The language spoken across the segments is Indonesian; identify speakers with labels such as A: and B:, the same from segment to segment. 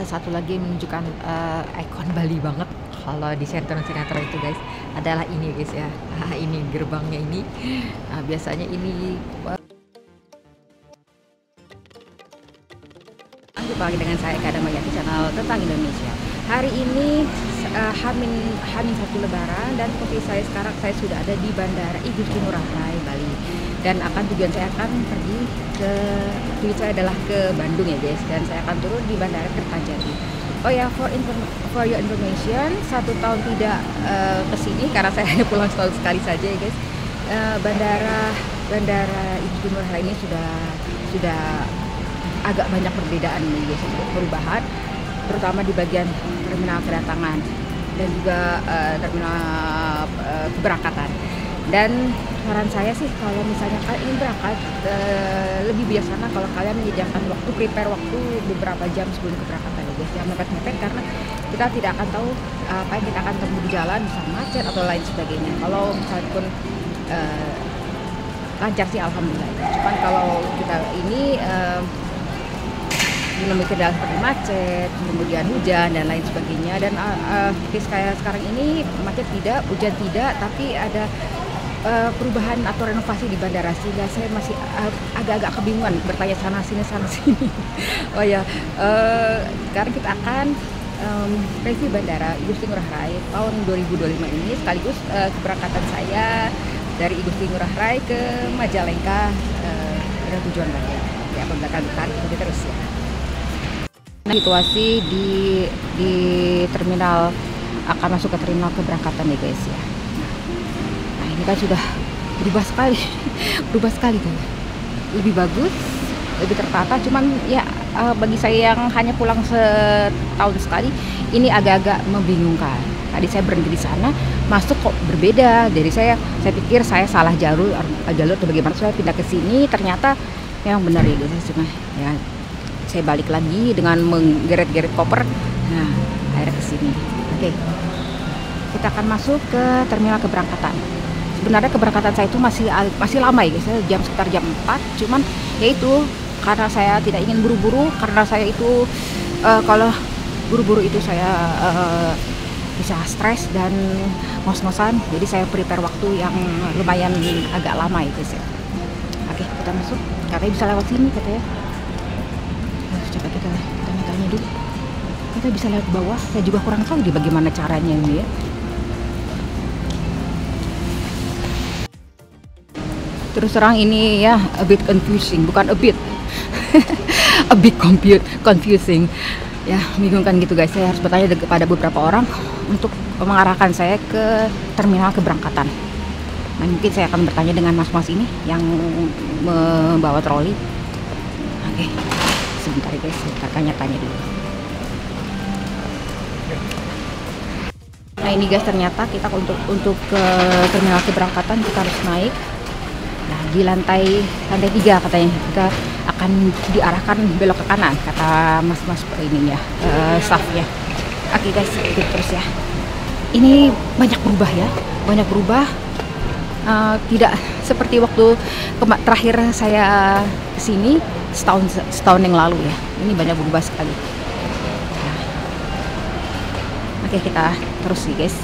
A: satu lagi menunjukkan ikon Bali banget kalau di sinetron-sinetron itu guys, adalah ini guys ya. Ini gerbangnya ini. Biasanya ini jumpa lagi dengan saya Eka Damayati, channel tentang Indonesia. Hari ini Hamin satu Lebaran, dan posisi saya sekarang, saya sudah ada di Bandara I Gusti Ngurah Rai, Bali. Dan tujuan saya akan pergi ke, tujuan saya adalah ke Bandung ya guys, dan saya akan turun di Bandara Kertajati. Oh ya, for your information, 1 tahun tidak kesini karena saya hanya pulang setahun sekali saja ya guys. Bandara I Gusti Ngurah Rai ini sudah agak banyak perbedaan nih guys, perubahan, terutama di bagian terminal kedatangan dan juga terminal keberangkatan. Dan saran saya sih, kalau misalnya kalian ingin berangkat, lebih bijaksana kalau kalian menyediakan waktu, prepare waktu beberapa jam sebelum keberangkatan ya guys, jangan mepet-mepet, karena kita tidak akan tahu apa yang kita akan temui di jalan, bisa macet atau lain sebagainya. Kalau misalnya pun lancar sih alhamdulillah, cuman kalau kita ini menemui kendala seperti macet, kemudian hujan dan lain sebagainya. Dan kayak sekarang ini macet tidak, hujan tidak, tapi ada perubahan atau renovasi di bandara, sehingga saya masih agak-agak kebingungan bertanya sana sini Oh ya, sekarang kita akan review Bandara I Gusti Ngurah Rai tahun 2025 ini, sekaligus keberangkatan saya dari I Gusti Ngurah Rai ke Majalengka dengan tujuan Bali. Ya, apabila kalian tertarik, ikuti terus ya. Situasi di terminal, akan masuk ke terminal keberangkatan ya guys ya. Nah ini kan sudah berubah sekali kan, lebih bagus, lebih tertata. Cuman ya bagi saya yang hanya pulang setahun sekali, ini agak-agak membingungkan. Tadi saya berhenti di sana, masuk kok berbeda dari saya pikir saya salah jalur atau bagaimana, saya pindah ke sini, ternyata memang benar ya guys. Cuma ya saya balik lagi dengan menggeret-geret koper. Nah, akhirnya ke sini. Oke. Kita akan masuk ke terminal keberangkatan. Sebenarnya keberangkatan saya itu masih lama ya guys, sekitar jam 4. Cuman yaitu karena saya tidak ingin buru-buru, karena saya itu kalau buru-buru itu saya bisa stres dan ngos-ngosan. Jadi saya prepare waktu yang lumayan agak lama ya guys ya. Oke, kita masuk. Katanya bisa lewat sini katanya. Coba kita tanya-tanya dulu. Kita bisa lewat bawah. Saya juga kurang tahu di bagaimana caranya ini ya. Terus terang ini ya a bit confusing, bukan a bit. A bit confusing. Ya, membingungkan gitu guys. Saya harus bertanya kepada beberapa orang untuk mengarahkan saya ke terminal keberangkatan. Nah, mungkin saya akan bertanya dengan mas-mas ini yang membawa troli. Oke. Sebentar guys, kita tanya-tanya dulu. Nah ini guys, ternyata kita untuk ke terminal keberangkatan kita harus naik. Nah di lantai 3 katanya kita akan diarahkan belok ke kanan, kata mas-mas ini ya, staffnya. Oke guys, ikut terus ya. Ini banyak berubah. Tidak seperti waktu terakhir saya kesini setahun yang lalu ya. Ini banyak berubah sekali. Nah. Oke, kita terus sih guys.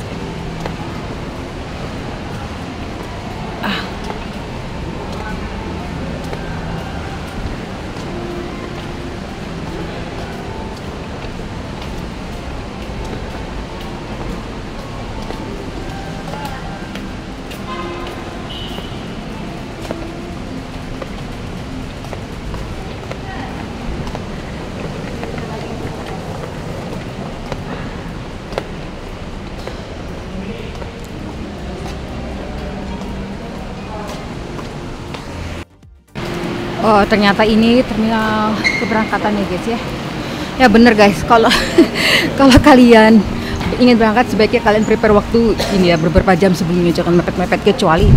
A: Oh ternyata ini terminal keberangkatan ya guys ya. Ya bener guys, kalau kalau kalian ingin berangkat sebaiknya kalian prepare waktu ini ya, beberapa jam sebelumnya, jangan mepet-mepet, kecuali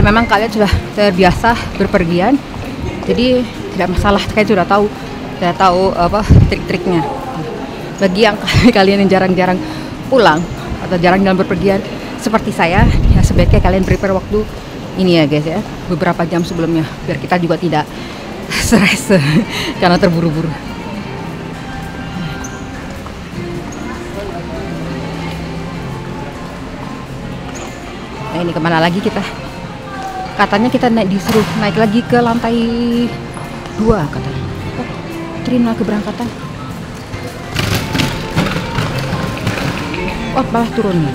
A: memang kalian sudah terbiasa berpergian. Jadi tidak masalah, kalian sudah tahu apa trik-triknya. Bagi yang kalian yang jarang-jarang pulang atau jarang dalam berpergian seperti saya, ya sebaiknya kalian prepare waktu ini ya guys ya, beberapa jam sebelumnya, biar kita juga tidak stres karena terburu-buru. Nah ini kemana lagi kita? Katanya kita disuruh naik lagi ke lantai 2 katanya. Oh, terminal keberangkatan. Oh malah turun nih.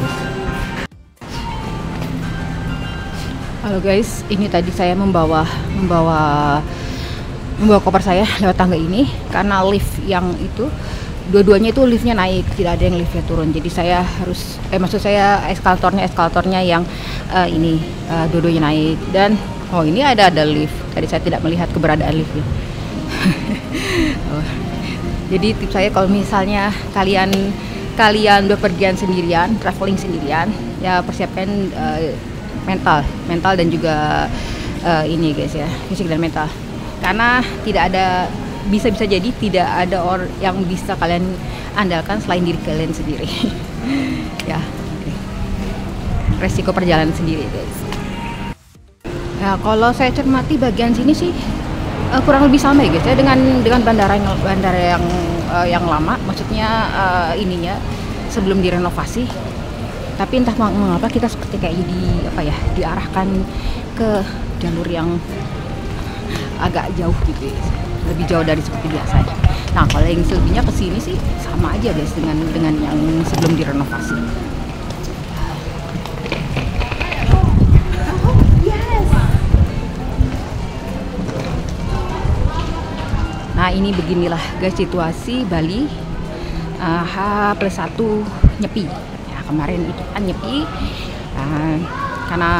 A: Halo guys, ini tadi saya membawa koper saya lewat tangga ini karena lift yang itu dua-duanya itu liftnya naik, tidak ada yang liftnya turun. Jadi saya harus maksud saya eskalatornya yang ini dua-duanya naik. Dan oh ini ada lift. Tadi saya tidak melihat keberadaan liftnya. Oh. Jadi tips saya kalau misalnya kalian bepergian sendirian, traveling sendirian, ya persiapkan mental dan juga ini guys ya, fisik dan mental. Karena tidak ada bisa jadi tidak ada orang yang bisa kalian andalkan selain diri kalian sendiri. Ya, okay. Resiko perjalanan sendiri guys. Ya, kalau saya cermati bagian sini sih kurang lebih sama ya guys ya dengan bandara yang lama, maksudnya ininya sebelum direnovasi. Tapi entah mengapa kita seperti kayak diarahkan ke jalur yang agak jauh gitu ya. Lebih jauh dari seperti biasanya. Nah kalau yang selebihnya ke sini sih sama aja guys dengan yang sebelum direnovasi. Nah ini beginilah guys situasi Bali H+1 Nyepi. Ya kemarin itu kan Nyepi. Karena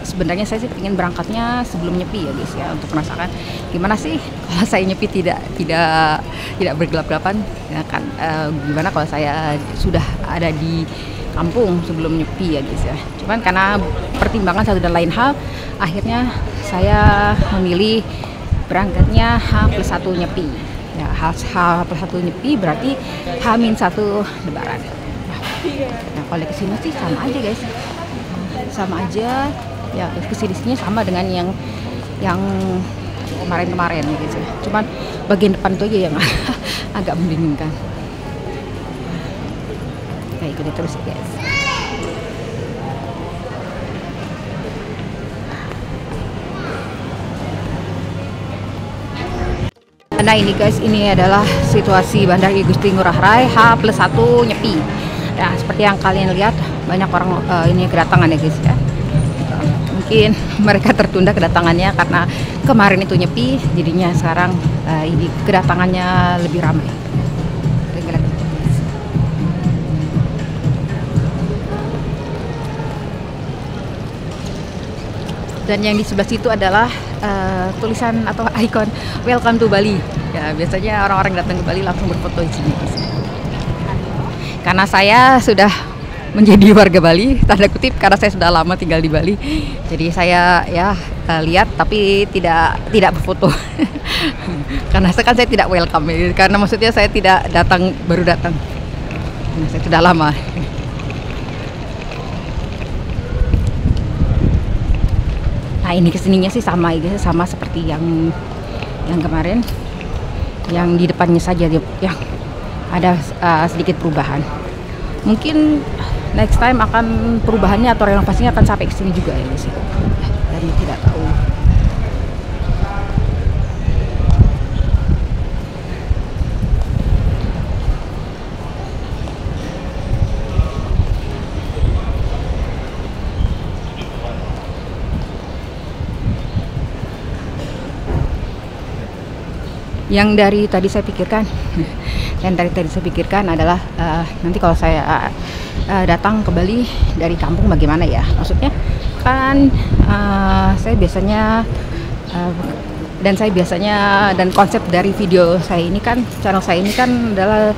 A: sebenarnya saya sih ingin berangkatnya sebelum Nyepi ya guys ya, untuk merasakan gimana sih kalau saya Nyepi tidak bergelap-gelapan ya kan, gimana kalau saya sudah ada di kampung sebelum Nyepi ya guys ya. Cuman karena pertimbangan satu dan lain hal, akhirnya saya memilih berangkatnya H+1 Nyepi ya. H+1 Nyepi berarti H-1 Lebaran. Nah kalau kesini sih sama aja guys, sama aja ya, kesini sama dengan yang kemarin gitu. Cuman bagian depan tuh aja yang agak membingungkan. Kita ikuti terus guys. Nah ini guys, ini adalah situasi Bandara Igusti Ngurah Rai H+1 Nyepi. Nah seperti yang kalian lihat banyak orang ini kedatangan ya guys ya. Mungkin mereka tertunda kedatangannya karena kemarin itu Nyepi, jadinya sekarang ini kedatangannya lebih ramai. Dan yang di sebelah situ adalah tulisan atau ikon Welcome to Bali. Ya biasanya orang-orang datang ke Bali langsung berfoto di sini. Karena saya sudah menjadi warga Bali, tanda kutip, karena saya sudah lama tinggal di Bali. Jadi saya ya lihat tapi tidak berfoto. Karena saya tidak welcome, karena maksudnya saya tidak baru datang. Nah, saya sudah lama. Nah ini kesininya sih sama seperti yang kemarin, yang di depannya saja yang ada sedikit perubahan. Mungkin next time akan perubahannya atau renovasinya akan sampai ke sini juga ya guys. Dan tidak tahu. Yang dari tadi saya pikirkan adalah nanti kalau saya datang ke Bali dari kampung bagaimana ya, maksudnya kan saya biasanya dan konsep dari video saya ini kan, channel saya ini kan adalah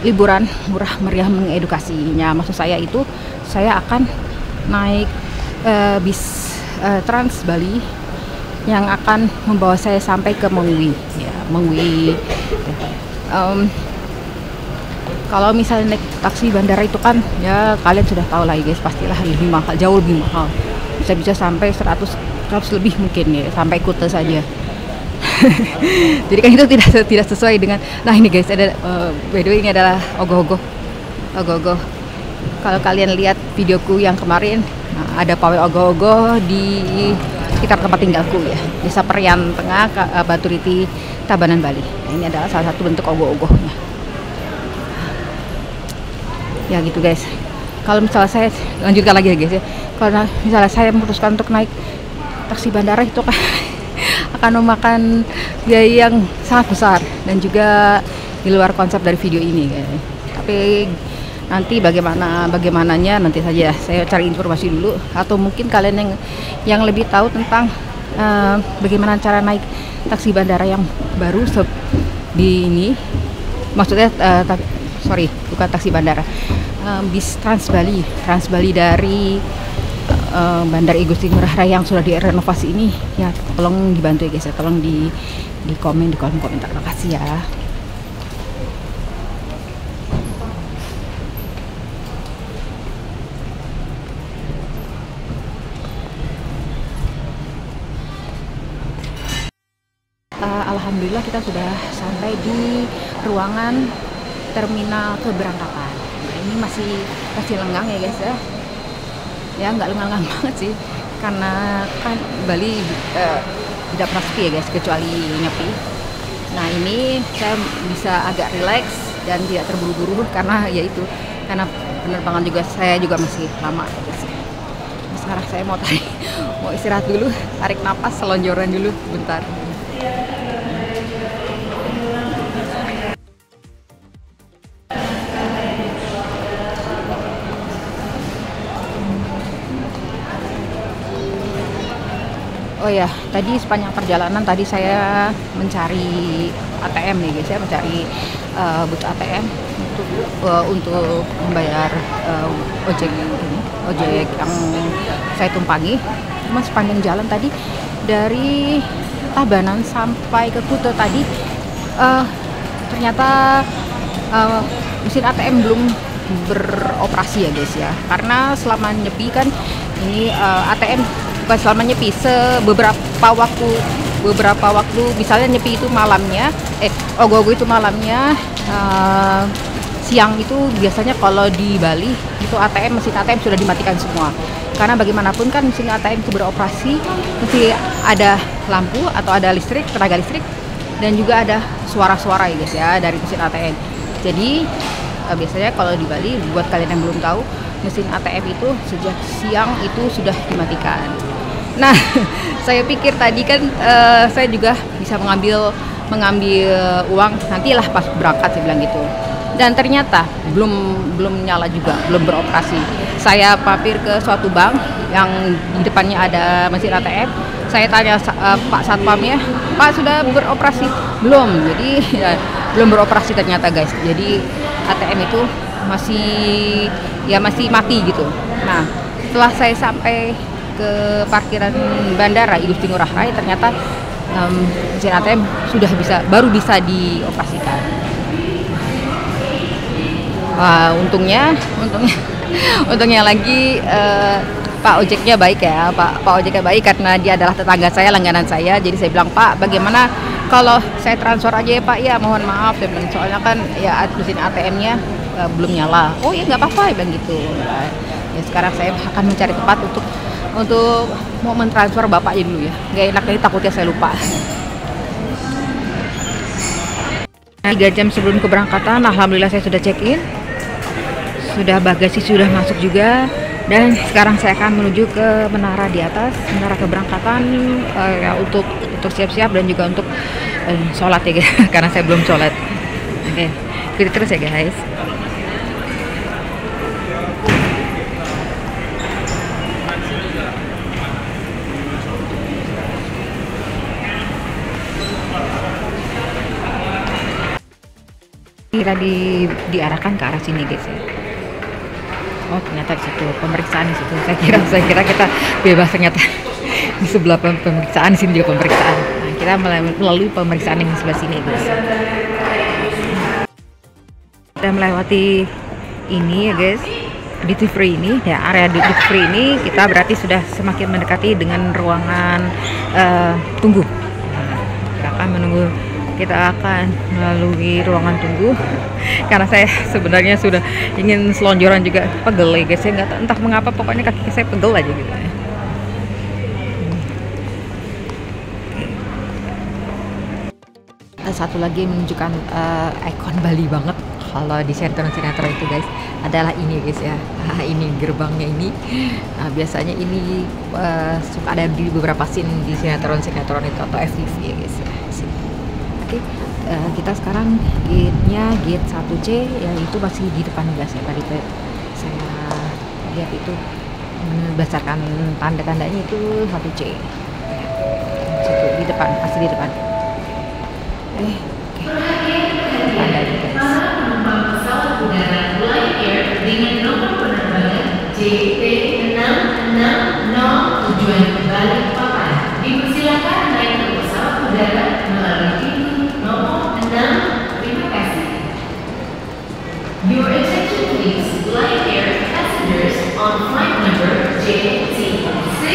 A: liburan murah meriah mengedukasinya. Maksud saya itu saya akan naik bis Trans Bali yang akan membawa saya sampai ke Mengwi ya, Mengwi. Kalau misalnya naik taksi bandara itu kan ya kalian sudah tahu lah ya guys, pastilah lebih mahal, jauh lebih mahal, bisa sampai 100 lebih mungkin ya, sampai Kuta saja. Jadi kan itu tidak sesuai dengan. Nah ini guys ada by the way, ini adalah ogoh-ogoh. Kalau kalian lihat videoku yang kemarin Nah, ada pawai ogoh-ogoh di sekitar tempat tinggalku ya, Desa Perian Tengah, Baturiti, Tabanan, Bali. Nah, ini adalah salah satu bentuk ogoh-ogohnya. Ya gitu guys. Kalau misalnya saya lanjutkan lagi ya guys ya. Kalau misalnya saya memutuskan untuk naik taksi bandara itu kan akan memakan biaya yang sangat besar dan juga di luar konsep dari video ini guys. Tapi nanti bagaimananya nanti saja saya cari informasi dulu, atau mungkin kalian yang lebih tahu tentang bagaimana cara naik taksi bandara yang baru di ini, maksudnya sorry, bukan taksi bandara, bis Trans Bali dari Bandara I Gusti Ngurah Rai yang sudah direnovasi ini ya, tolong dibantu ya guys ya, tolong di komen di kolom komentar. Makasih ya. Alhamdulillah kita sudah sampai di ruangan terminal keberangkatan. Nah, ini masih lenggang ya guys ya. Ya nggak lenggang banget sih, karena kan Bali tidak pernah sepi ya guys, kecuali nyepi. Nah ini saya bisa agak rileks dan tidak terburu-buru karena yaitu karena penerbangan juga saya juga masih lama ya guys. Nah, sekarang saya mau istirahat dulu, tarik napas, selonjoran dulu bentar. Oh ya, tadi sepanjang perjalanan tadi saya mencari ATM nih guys ya, mencari booth ATM untuk membayar ojek yang saya tumpangi. Cuma sepanjang jalan tadi dari Tabanan sampai ke Kuta tadi ternyata mesin ATM belum beroperasi ya guys ya, karena selama nyepi kan ini ATM bukan selama nyepi, beberapa waktu misalnya nyepi itu malamnya, ogoh-ogoh itu malamnya, siang itu biasanya kalau di Bali itu mesin ATM sudah dimatikan semua, karena bagaimanapun kan mesin ATM itu beroperasi mesti ada lampu atau ada listrik, tenaga listrik, dan juga ada suara-suara ya guys ya dari mesin ATM. Jadi biasanya kalau di Bali, buat kalian yang belum tahu, mesin ATM itu sejak siang itu sudah dimatikan. Nah, saya pikir tadi kan saya juga bisa mengambil uang nantilah pas berangkat, saya bilang gitu. Dan ternyata belum nyala juga, belum beroperasi. Saya mampir ke suatu bank yang di depannya ada mesin ATM. Saya tanya Pak Satpamnya, Pak sudah beroperasi? Belum. Jadi ya, belum beroperasi ternyata guys. Jadi ATM itu masih mati gitu. Nah, setelah saya sampai ke parkiran Bandara I Gusti Ngurah Rai, ternyata mesin ATM baru bisa dioperasikan. Untungnya lagi Pak ojeknya baik ya, Pak ojeknya baik karena dia adalah tetangga saya, langganan saya. Jadi saya bilang, Pak, bagaimana kalau saya transfer aja ya Pak? Ya mohon maaf, saya bilang, soalnya kan ya mesin ATM-nya belum nyala. Oh ya nggak apa-apa, ya bilang gitu. Nah, ya sekarang saya akan mencari tempat untuk mau mentransfer bapaknya dulu ya. Nggak enak, jadi takutnya saya lupa. 3 jam sebelum keberangkatan, alhamdulillah saya sudah check in, sudah bagasi sudah masuk juga, dan sekarang saya akan menuju ke menara di atas, menara keberangkatan ya, untuk siap-siap dan juga untuk sholat ya guys, karena saya belum sholat. Oke, ikuti terus ya guys. Kita diarahkan ke arah sini guys ya. Oh ternyata di situ pemeriksaan di situ. Saya kira kita bebas, ternyata di sebelah pemeriksaan, di sini juga pemeriksaan. Nah, kita melalui pemeriksaan yang di sebelah sini guys. Kita melewati ini ya guys, duty free ini ya, area duty free ini kita berarti sudah semakin mendekati dengan ruangan tunggu. Nah, kita akan menunggu kita akan melalui ruangan tunggu karena saya sebenarnya sudah ingin selonjoran juga, pegel ya guys, saya nggak tahu entah mengapa, pokoknya kaki saya pegel aja gitu ya. Satu lagi menunjukkan ikon Bali banget kalau di sinetron-sinetron itu guys, adalah ini guys ya. Ini gerbangnya ini. Biasanya ini suka ada di beberapa scene di sinetron-sinetron itu atau FTV ya guys ya. Oke, kita sekarang gate-nya gate 1C, yaitu masih di depan guys ya. Tadi saya lihat itu berdasarkan tanda-tandanya itu 1C. Situ di depan, pasti di depan. Oke. Tandanya guys.
B: Penumpang pesawat udara Lion Air dengan nomor penerbangan JT6660 tujuan Balikpapan dipersilakan naik ke pesawat udara melalui pintu nomor 6. Terima kasih. Your attention please, Lion Air passengers on flight number JT6.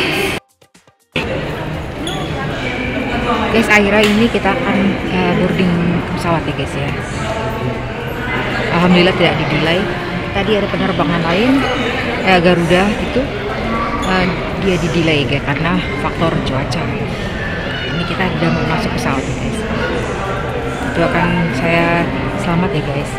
A: Guys, akhirnya ini kita akan boarding pesawat ya guys ya. Alhamdulillah tidak di-delay. Tadi ada penerbangan lain Garuda itu dia di-delay ya karena faktor cuaca. Ini kita udah mau masuk pesawat ya guys. Doakan saya selamat ya guys.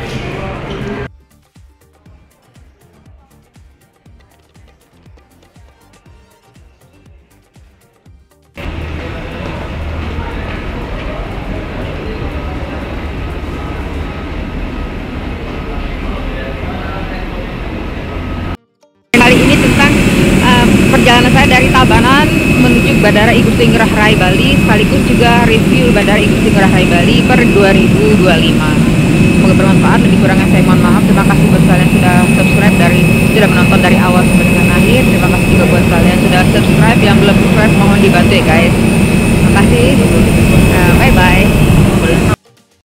A: Kali ini tentang perjalanan saya dari Tabanan menuju Bandara Igusti Ngurah Rai Bali, sekaligus juga review Bandara Igusti Ngurah Rai Bali per 2025. Semoga bermanfaat. Lebih kurangnya saya mohon maaf. Terima kasih buat kalian sudah subscribe sudah menonton dari awal sampai dengan akhir. Terima kasih juga buat kalian sudah subscribe, yang belum subscribe mohon dibantu ya guys.